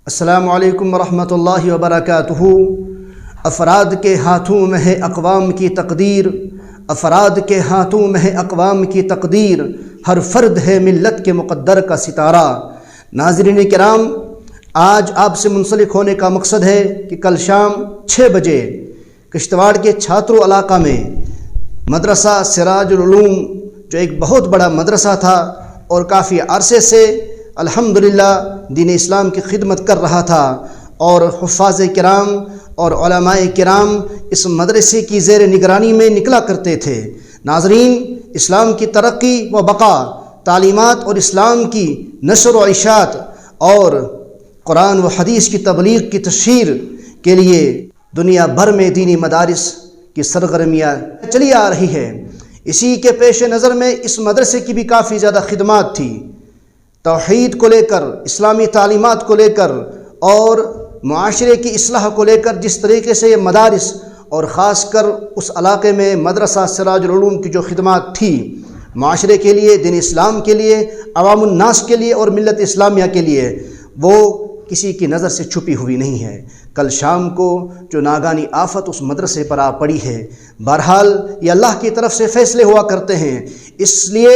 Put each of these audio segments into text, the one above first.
السلام علیکم ورحمۃ اللہ وبرکاتہ۔ افراد کے ہاتھوں میں ہے اقوام کی تقدیر، افراد کے ہاتھوں میں ہے اقوام کی تقدیر، ہر فرد ہے ملت کے مقدر کا ستارہ۔ ناظرین کرام، آج آپ سے منسلک ہونے کا مقصد ہے کہ کل شام 6 بجے کشتواڑ کے چھاترو علاقہ میں مدرسہ سراج العلوم، جو ایک بہت بڑا مدرسہ تھا اور کافی عرصے سے الحمدللہ دین اسلام کی خدمت کر رہا تھا، اور حفاظ کرام اور علماء کرام اس مدرسے کی زیر نگرانی میں نکلا کرتے تھے۔ ناظرین، اسلام کی ترقی و بقا، تعلیمات اور اسلام کی نشر و اشاعت اور قرآن و حدیث کی تبلیغ کی تشہیر کے لیے دنیا بھر میں دینی مدارس کی سرگرمیاں چلی آ رہی ہے۔ اسی کے پیش نظر میں اس مدرسے کی بھی کافی زیادہ خدمات تھی، توحید کو لے کر، اسلامی تعلیمات کو لے کر اور معاشرے کی اصلاح کو لے کر جس طریقے سے یہ مدارس اور خاص کر اس علاقے میں مدرسہ سراج العلوم کی جو خدمات تھی معاشرے کے لیے، دین اسلام کے لیے، عوام الناس کے لیے اور ملت اسلامیہ کے لیے، وہ کسی کی نظر سے چھپی ہوئی نہیں ہے۔ کل شام کو جو ناگانی آفت اس مدرسے پر آ پڑی ہے، بہرحال یہ اللہ کی طرف سے فیصلے ہوا کرتے ہیں، اس لیے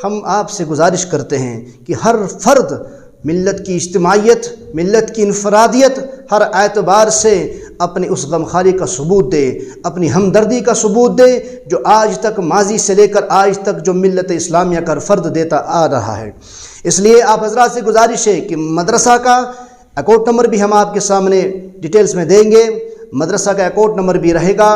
ہم آپ سے گزارش کرتے ہیں کہ ہر فرد ملت کی اجتماعیت، ملت کی انفرادیت ہر اعتبار سے اپنی اس غمخواری کا ثبوت دے، اپنی ہمدردی کا ثبوت دے جو آج تک، ماضی سے لے کر آج تک جو ملت اسلامیہ کا فرد دیتا آ رہا ہے۔ اس لیے آپ حضرات سے گزارش ہے کہ مدرسہ کا اکاؤنٹ نمبر بھی ہم آپ کے سامنے ڈیٹیلز میں دیں گے، مدرسہ کا اکاؤنٹ نمبر بھی رہے گا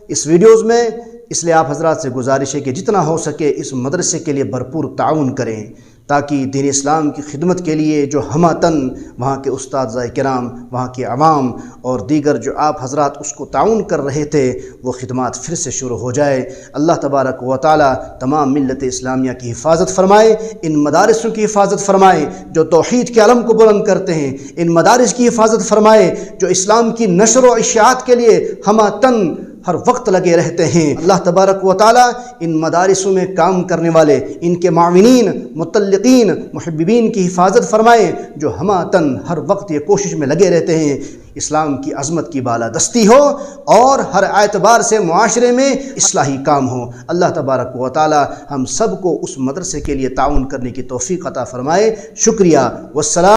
اس ویڈیوز میں، اس لیے آپ حضرات سے گزارش ہے کہ جتنا ہو سکے اس مدرسے کے لیے بھرپور تعاون کریں، تاکہ دین اسلام کی خدمت کے لیے جو ہماتن وہاں کے اساتذہ کرام، وہاں کے عوام اور دیگر جو آپ حضرات اس کو تعاون کر رہے تھے، وہ خدمات پھر سے شروع ہو جائے۔ اللہ تبارک و تعالی تمام ملت اسلامیہ کی حفاظت فرمائے، ان مدارسوں کی حفاظت فرمائے جو توحید کے علم کو بلند کرتے ہیں، ان مدارس کی حفاظت فرمائے جو اسلام کی نشر و اشاعت کے لیے ہماتن ہر وقت لگے رہتے ہیں۔ اللہ تبارک و تعالی ان مدارسوں میں کام کرنے والے، ان کے معاونین، متعلقین، محبین کی حفاظت فرمائے جو ہماتن ہر وقت یہ کوشش میں لگے رہتے ہیں اسلام کی عظمت کی بالادستی ہو اور ہر اعتبار سے معاشرے میں اصلاحی کام ہو۔ اللہ تبارک و تعالی ہم سب کو اس مدرسے کے لیے تعاون کرنے کی توفیق عطا فرمائے۔ شکریہ والسلام۔